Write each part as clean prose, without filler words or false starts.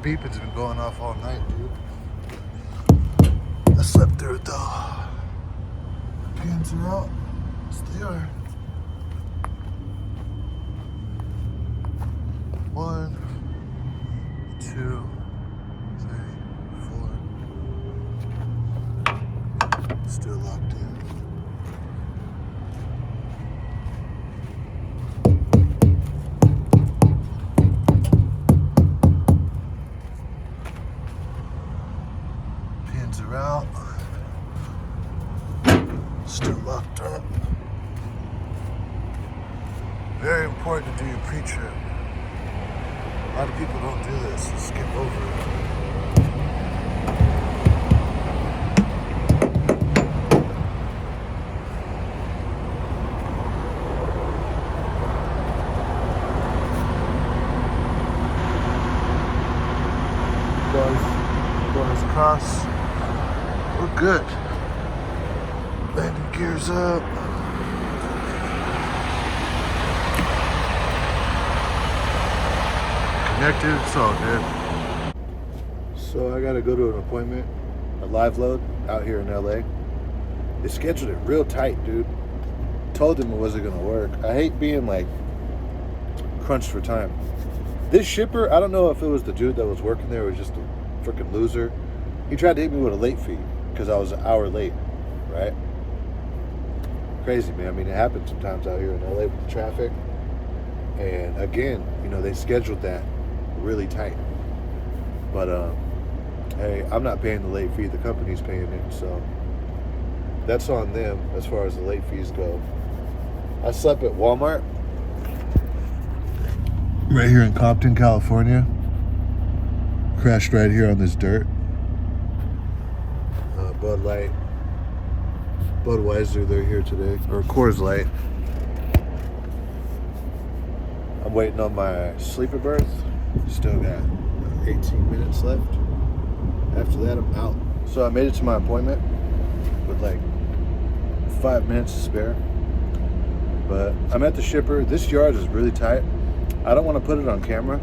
beeping's been going off all night, dude. I slept through it though. Pins are out. Yes, they are. 1, 2, 3, 4. Still locked in. Pins are out. Still locked up. Very important to do your pre-trip. A lot of people don't do this. They skip over it. Doors cross. We're good. Landing gears up. Connected, it's all good. So I gotta go to an appointment, a live load out here in LA. They scheduled it real tight, dude. Told them it wasn't gonna work. I hate being like crunched for time. This shipper, I don't know if it was the dude that was working there or just a freaking loser. He tried to hit me with a late fee because I was an hour late, right? Crazy, man. I mean, it happens sometimes out here in LA with the traffic. And again, you know, they scheduled that really tight. But hey, I'm not paying the late fee. The company's paying it, so that's on them as far as the late fees go. I slept at Walmart right here in Compton, California. Crashed right here on this dirt. Bud Light, Budweiser, they're here today, or Coors Light. I'm waiting on my sleeper berth. Still got 18 minutes left. After that, I'm out. So I made it to my appointment with like 5 minutes to spare. But I'm at the shipper. This yard is really tight. I don't want to put it on camera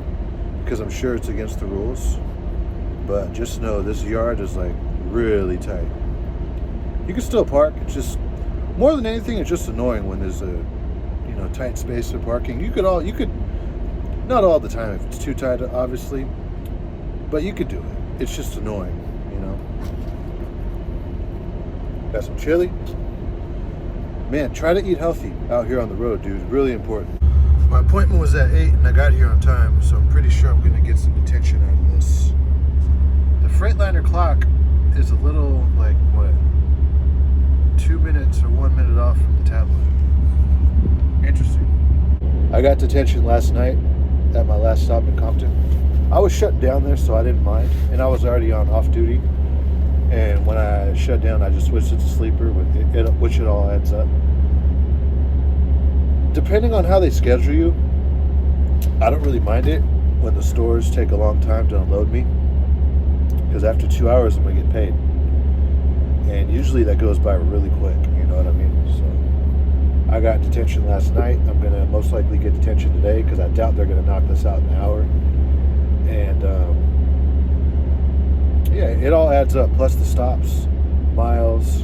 because I'm sure it's against the rules. But just know this yard is like really tight. You can still park. It's just, more than anything, it's just annoying when there's a, you know, tight space for parking. You could, not all the time if it's too tight, obviously, but you could do it. It's just annoying, you know. Got some chili. Man, try to eat healthy out here on the road, dude. Really important. My appointment was at 8 and I got here on time, so I'm pretty sure I'm gonna get some attention out of this. The Freightliner clock is a little, like, what, 2 minutes or 1 minute off from the tablet. Interesting. I got detention last night at my last stop in Compton. I was shut down there, so I didn't mind, and I was already on off duty. And when I shut down, I just switched it to sleeper, which it all adds up. Depending on how they schedule you, I don't really mind it when the stores take a long time to unload me, because after 2 hours, I'm gonna get paid. And usually that goes by really quick, you know what I mean? So I got detention last night. I'm gonna most likely get detention today because I doubt they're gonna knock this out in an hour. And yeah, it all adds up, plus the stops, miles,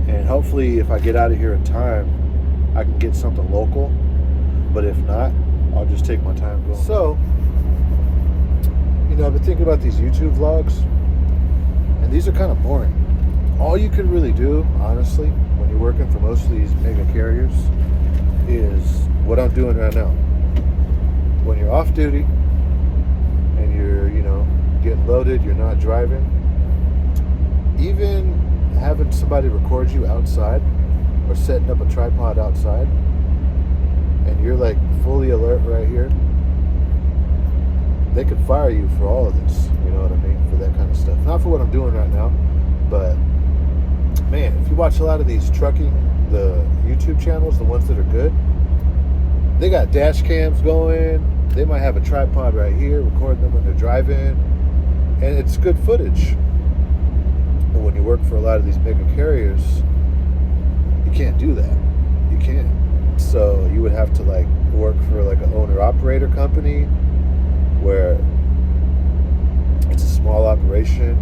and hopefully if I get out of here in time, I can get something local. But if not, I'll just take my time going. So, you know, I've been thinking about these YouTube vlogs, and these are kind of boring. All you can really do, honestly, when you're working for most of these mega carriers, is what I'm doing right now. When you're off duty and you're, you know, getting loaded, you're not driving, even having somebody record you outside or setting up a tripod outside, and you're like fully alert right here, they could fire you for all of this, you know what I mean, for that kind of stuff. Not for what I'm doing right now, but man, if you watch a lot of these trucking, the YouTube channels, the ones that are good, they got dash cams going. They might have a tripod right here, recording them when they're driving, and it's good footage. But when you work for a lot of these mega carriers, you can't do that. You can't. So you would have to like work for like an owner-operator company where small operation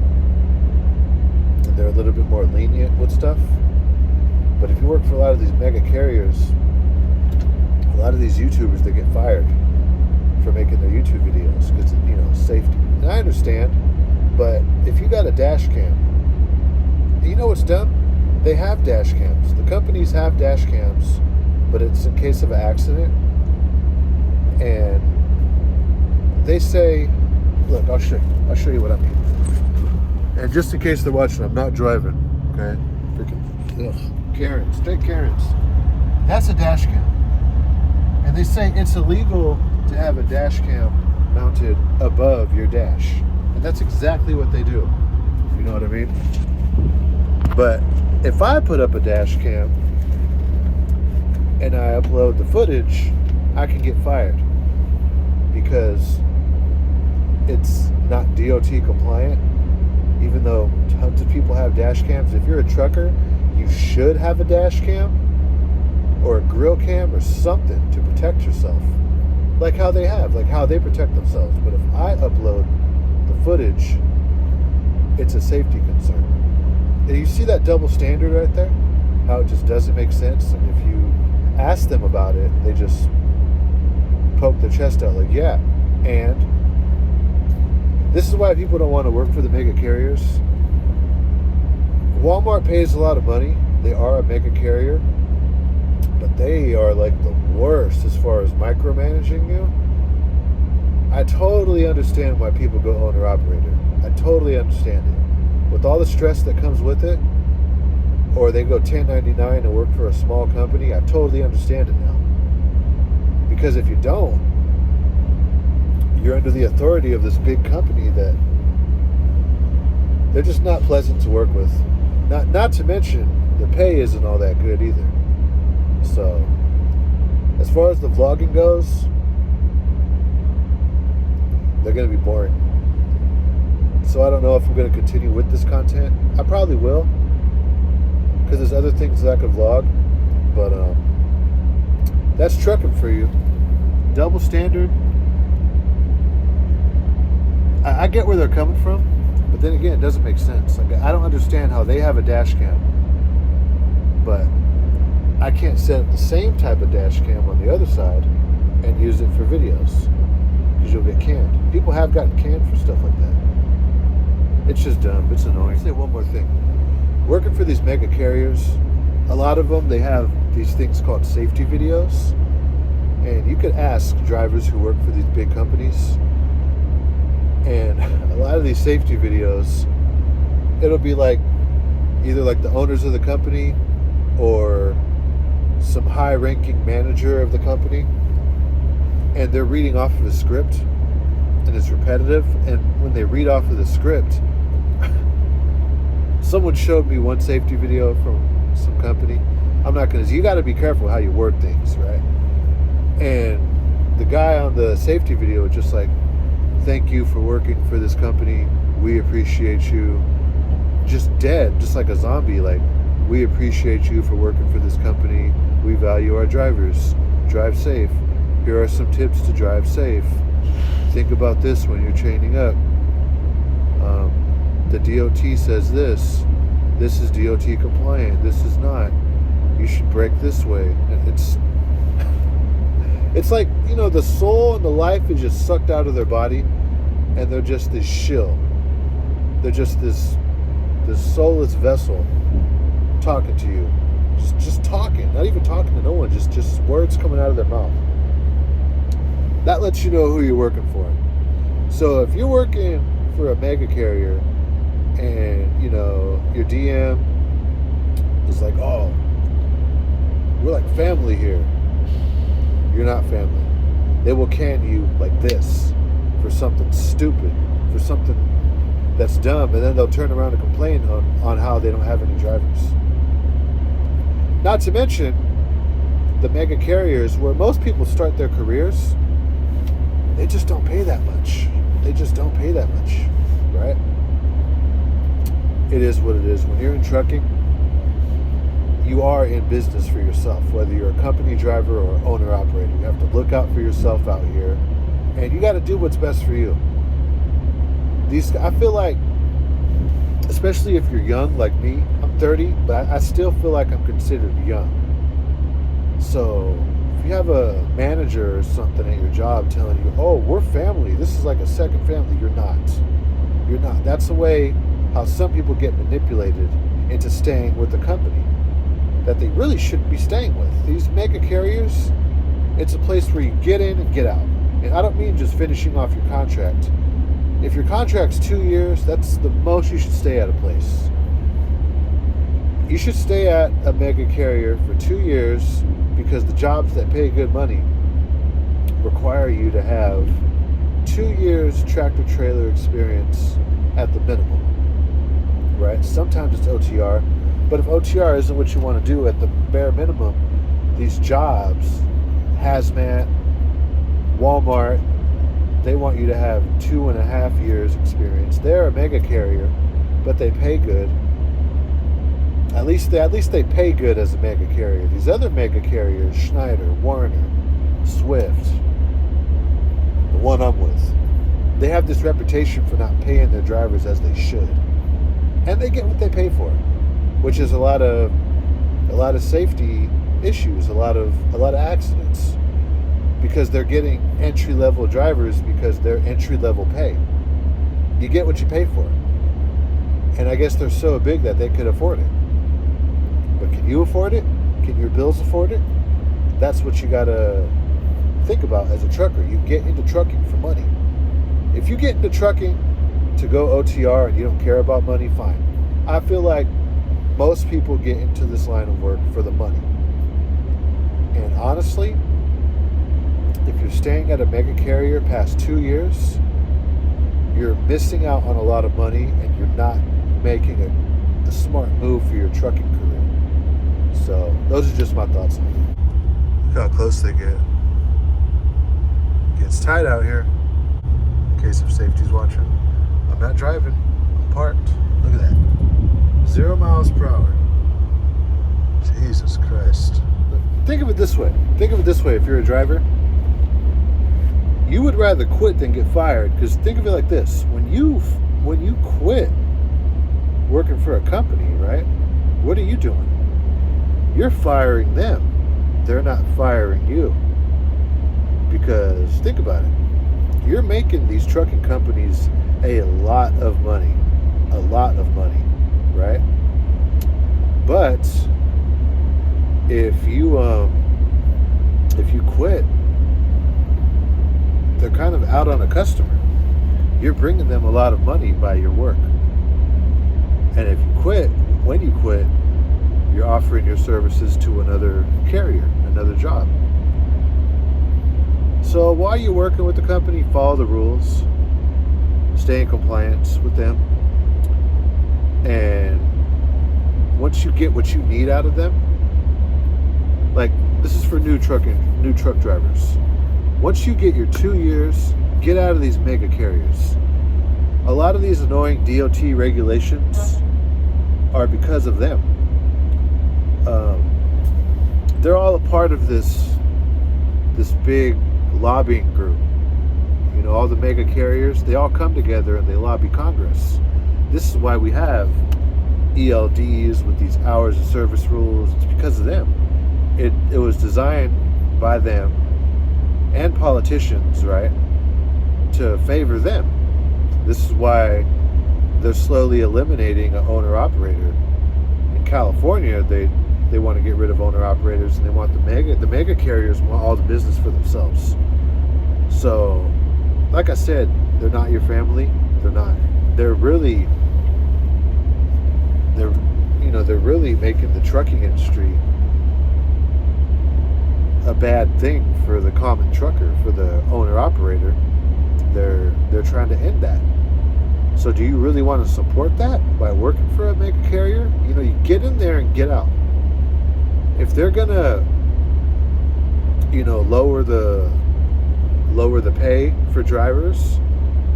and they're a little bit more lenient with stuff. But if you work for a lot of these mega carriers, a lot of these YouTubers, they get fired for making their YouTube videos because, you know, safety. And I understand, but if you got a dash cam, you know what's dumb? They have dash cams. The companies have dash cams, but it's in case of an accident. And they say, look, I'll show you what I mean. And just in case they're watching, I'm not driving, okay? Freaking, ugh, Karens, straight Karens. That's a dash cam. And they say it's illegal to have a dash cam mounted above your dash. And that's exactly what they do. You know what I mean? But if I put up a dash cam and I upload the footage, I can get fired because it's not DOT compliant. Even though tons of people have dash cams, if you're a trucker, you should have a dash cam or a grill cam or something to protect yourself. Like how they protect themselves. But if I upload the footage, it's a safety concern. And you see that double standard right there? How it just doesn't make sense. And if you ask them about it, they just poke their chest out like, yeah. And this is why people don't want to work for the mega carriers. Walmart pays a lot of money. They are a mega carrier. But they are like the worst as far as micromanaging you. I totally understand why people go owner-operator. I totally understand it. With all the stress that comes with it, or they go 1099 and work for a small company, I totally understand it now. Because if you don't, you're under the authority of this big company that they're just not pleasant to work with. Not to mention the pay isn't all that good either. So as far as the vlogging goes, they're going to be boring. So I don't know if I'm going to continue with this content. I probably will, because there's other things that I could vlog. But that's trucking for you. Double standard. I get where they're coming from, but then again, it doesn't make sense. Like, I don't understand how they have a dash cam, but I can't set up the same type of dash cam on the other side and use it for videos, because you'll get canned. People have gotten canned for stuff like that. It's just dumb. It's annoying. I'll say one more thing. Working for these mega carriers, a lot of them, they have these things called safety videos. And you could ask drivers who work for these big companies, and a lot of these safety videos, it'll be like either like the owners of the company or some high-ranking manager of the company, and they're reading off of a script, and it's repetitive. And when they read off of the script, someone showed me one safety video from some company. I'm not gonna. You got to be careful how you word things, right? And the guy on the safety video was just like, "Thank you for working for this company. We appreciate you." Just dead, just like a zombie. Like, "We appreciate you for working for this company. We value our drivers. Drive safe. Here are some tips to drive safe. Think about this when you're training up. The DOT says this. This is DOT compliant. This is not. You should brake this way." And it's like, you know, the soul and the life is just sucked out of their body, and they're just this shill. They're just this soulless vessel talking to you. Just talking. Not even talking to no one. Just words coming out of their mouth. That lets you know who you're working for. So if you're working for a mega carrier and, you know, your DM is like, "Oh, we're like family here," you're not family. They will can you like this for something stupid, for something that's dumb, and then they'll turn around and complain on how they don't have any drivers. Not to mention the mega carriers, where most people start their careers, they just don't pay that much. They just don't pay that much, right? It is what it is. When you're in trucking, you are in business for yourself, whether you're a company driver or owner-operator. You have to look out for yourself out here, and you got to do what's best for you. I feel like, especially if you're young like me, I'm 30, but I still feel like I'm considered young. So if you have a manager or something at your job telling you, oh, we're family, this is like a second family, you're not. You're not. That's the way how some people get manipulated into staying with the company that they really shouldn't be staying with. These mega carriers, it's a place where you get in and get out. And I don't mean just finishing off your contract. If your contract's 2 years, that's the most you should stay at a place. You should stay at a mega carrier for 2 years because the jobs that pay good money require you to have 2 years tractor trailer experience at the minimum, right? Sometimes it's OTR, but if OTR isn't what you want to do at the bare minimum, these jobs, hazmat, Walmart, they want you to have 2.5 years experience. They're a mega carrier, but they pay good. At least they pay good as a mega carrier. These other mega carriers, Schneider, Warner, Swift, the one I'm with, they have this reputation for not paying their drivers as they should. And they get what they pay for, which is a lot of safety issues, a lot of accidents, because they're getting entry-level drivers because they're entry-level pay. You get what you pay for. And I guess they're so big that they could afford it. But can you afford it? Can your bills afford it? That's what you gotta think about as a trucker. You get into trucking for money. If you get into trucking to go OTR and you don't care about money, fine. I feel like most people get into this line of work for the money. And honestly, if you're staying at a mega carrier past 2 years, you're missing out on a lot of money and you're not making a smart move for your trucking career. So those are just my thoughts on it. Look how close they get. It gets tight out here. In case of safety's watching. I'm not driving. I'm parked. Look at that. 0 miles per hour. Jesus Christ. Think of it this way. If you're a driver, you would rather quit than get fired. Because think of it like this. When you quit working for a company, right? What are you doing? You're firing them. They're not firing you. Because think about it. You're making these trucking companies a lot of money. A lot of money, right? But if you quit, they're kind of out on a customer. You're bringing them a lot of money by your work. And if you quit, when you quit, you're offering your services to another carrier, another job. So while you're working with the company, follow the rules, stay in compliance with them, and once you get what you need out of them, like this is for new truck drivers. Once you get your 2 years, get out of these mega carriers. A lot of these annoying DOT regulations are because of them. They're all a part of this big lobbying group. You know, all the mega carriers, they all come together and they lobby Congress. This is why we have ELDs with these hours of service rules. It's because of them. It was designed by them and politicians, right, to favor them. This is why they're slowly eliminating an owner-operator. In California, they want to get rid of owner-operators, and they want the mega carriers want all the business for themselves. So, like I said, they're not your family. They're not. They're really making the trucking industry a bad thing for the common trucker, for the owner-operator. They're trying to end that. So do you really want to support that by working for a mega carrier? You know, you get in there and get out. If they're gonna, lower the pay for drivers,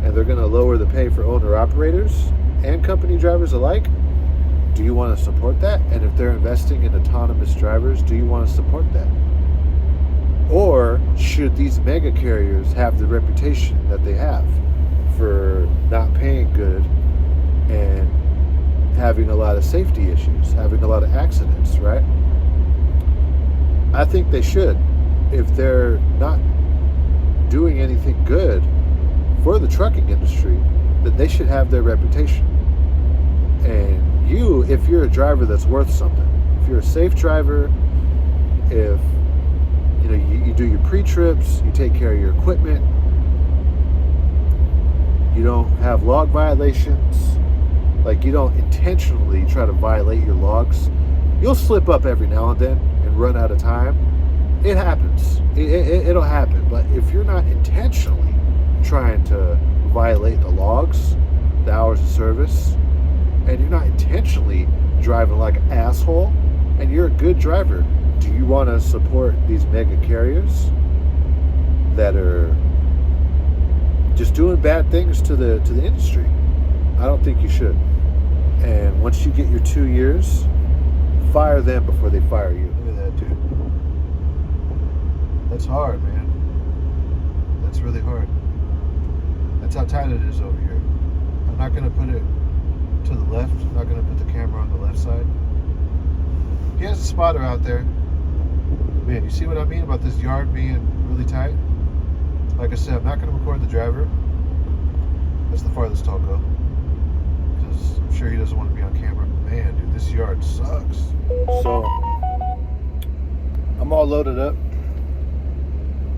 and they're gonna lower the pay for owner-operators and company drivers alike, do you want to support that? And if they're investing in autonomous drivers, do you want to support that? Or should these mega carriers have the reputation that they have for not paying good and having a lot of safety issues, having a lot of accidents, right? I think they should. If they're not doing anything good for the trucking industry, then they should have their reputation. And you, if you're a driver that's worth something, if you're a safe driver, if you do your pre-trips, you take care of your equipment, you don't have log violations, like you don't intentionally try to violate your logs. You'll slip up every now and then and run out of time. It happens. It'll happen. But if you're not intentionally trying to violate the logs, the hours of service, and you're not intentionally driving like an asshole, and you're a good driver, do you want to support these mega carriers that are just doing bad things to the industry? I don't think you should. And once you get your 2 years, fire them before they fire you. Look at that, dude. That's hard, man. That's really hard. That's how tight it is over here. I'm not going to put it to the left. I'm not going to put the camera on the left side. He has a spotter out there. Man, you see what I mean about this yard being really tight? Like I said, I'm not going to record the driver. That's the farthest I'll go. Because I'm sure he doesn't want to be on camera. Man, dude, this yard sucks. So, I'm all loaded up.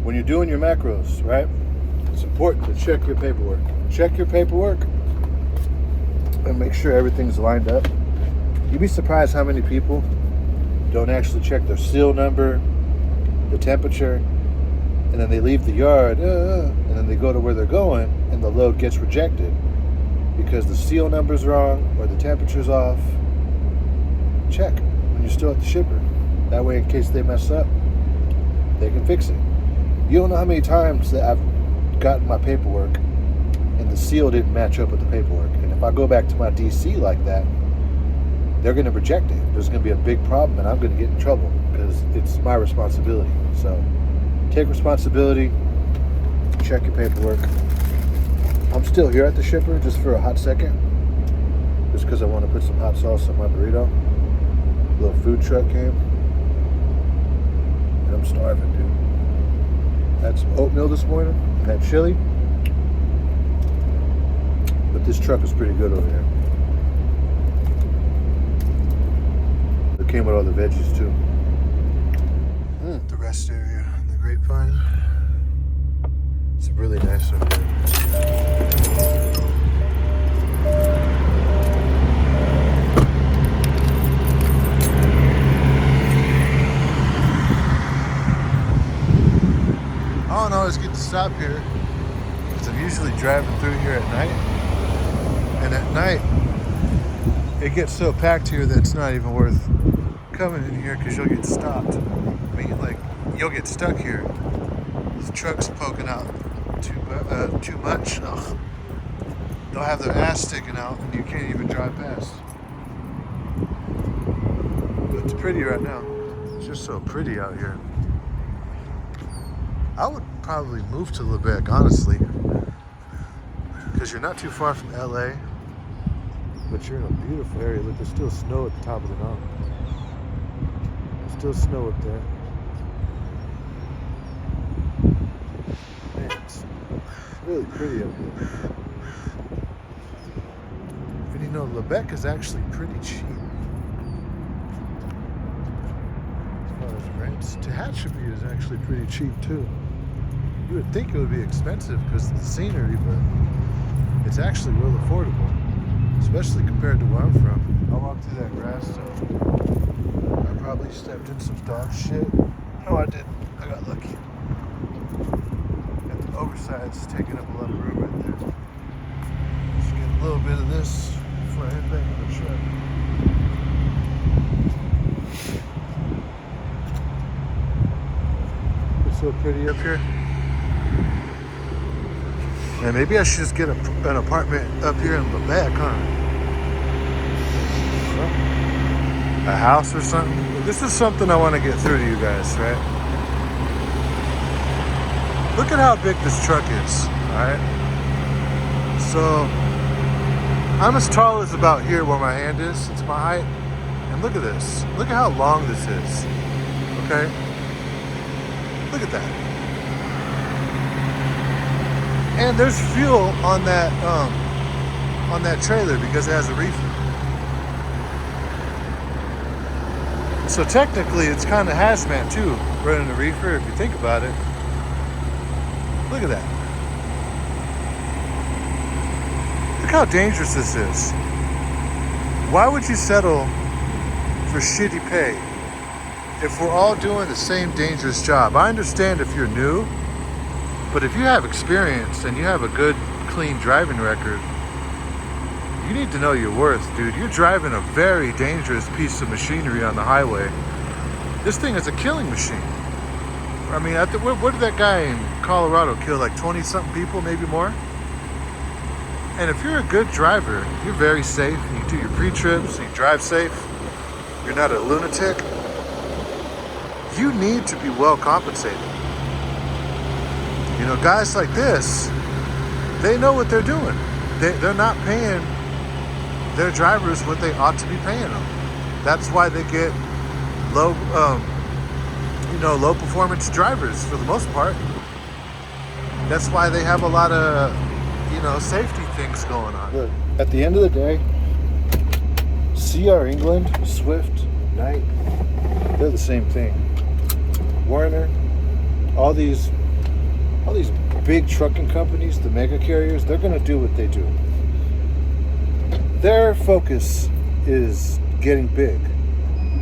When you're doing your macros, right? It's important to check your paperwork. Check your paperwork and make sure everything's lined up. You'd be surprised how many people don't actually check their seal number, the temperature, and then they leave the yard, and then they go to where they're going, and the load gets rejected because the seal number's wrong or the temperature's off. Check when you're still at the shipper. That way, in case they mess up, they can fix it. You don't know how many times that I've gotten my paperwork and the seal didn't match up with the paperwork. And if I go back to my DC like that, they're going to reject it. There's going to be a big problem and I'm going to get in trouble because it's my responsibility. So take responsibility, check your paperwork. I'm still here at the shipper just for a hot second, just because I want to put some hot sauce on my burrito. A little food truck came and I'm starving, dude. Had some oatmeal this morning and that chili, but this truck is pretty good over here. It came with all the veggies too. The rest area, the grapevine, it's really nice over here. I don't always get to stop here because I'm usually driving through here at night, and at night it gets so packed here that it's not even worth coming in here because you'll get stopped. I mean, like, you'll get stuck here. The truck's poking out too much. Ugh. They'll have their ass sticking out and you can't even drive past. But it's pretty right now. It's just so pretty out here. I would probably move to Lebec, honestly, because you're not too far from LA, but you're in a beautiful area. Look, there's still snow at the top of the mountain. There's still snow up there. Man, it's really pretty up here. And you know, Lebec is actually pretty cheap. As far as rents, Tehachapi is actually pretty cheap too. You would think it would be expensive because of the scenery, but it's actually real affordable, especially compared to where I'm from. I walked through that grass zone. I probably stepped in some dog shit. No, I didn't. I got lucky. And the overside's taking up a lot of room right there. Just get a little bit of this before I head back to the truck. It's so pretty up here. And maybe I should just get an apartment up here in Lebec, huh? A house or something. This is something I want to get through to you guys, right? Look at how big this truck is, all right? So I'm as tall as about here where my hand is. It's my height. And look at this. Look at how long this is. Okay? Look at that. And there's fuel on that trailer because it has a reefer. So technically it's kind of hazmat too, running a reefer if you think about it. Look at that. Look how dangerous this is. Why would you settle for shitty pay if we're all doing the same dangerous job? I understand if you're new, but if you have experience and you have a good, clean driving record, you need to know your worth, dude. You're driving a very dangerous piece of machinery on the highway. This thing is a killing machine. I mean, what did that guy in Colorado kill? Like 20-something people, maybe more? And if you're a good driver, you're very safe, you do your pre-trips, you drive safe, you're not a lunatic, you need to be well compensated. You know, guys like this, they know what they're doing. They're not paying their drivers what they ought to be paying them. That's why they get low performance drivers for the most part. That's why they have a lot of, safety things going on. Look, at the end of the day, CR England, Swift, Knight, they're the same thing. Werner, all these big trucking companies, the mega carriers, they're going to do what they do. Their focus is getting big.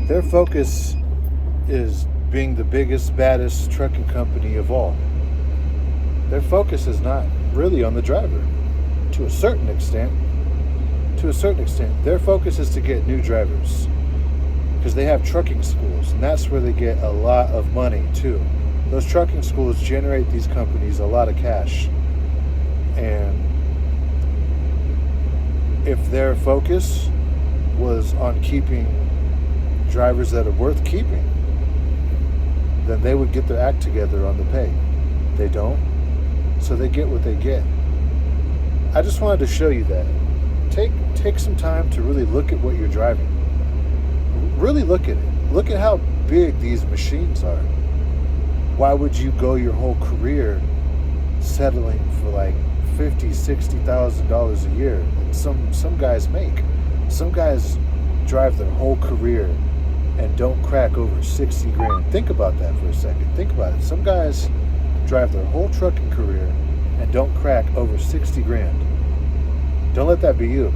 Their focus is being the biggest, baddest trucking company of all. Their focus is not really on the driver. To a certain extent, their focus is to get new drivers because they have trucking schools, and that's where they get a lot of money too. Those trucking schools generate these companies a lot of cash, and if their focus was on keeping drivers that are worth keeping, then they would get their act together on the pay. They don't, so they get what they get. I just wanted to show you that. Take some time to really look at what you're driving. Really look at it. Look at how big these machines are. Why would you go your whole career settling for like $50,000, $60,000 a year? Some guys make. Some guys drive their whole career and don't crack over 60 grand. Think about that for a second. Think about it. Some guys drive their whole trucking career and don't crack over 60 grand. Don't let that be you.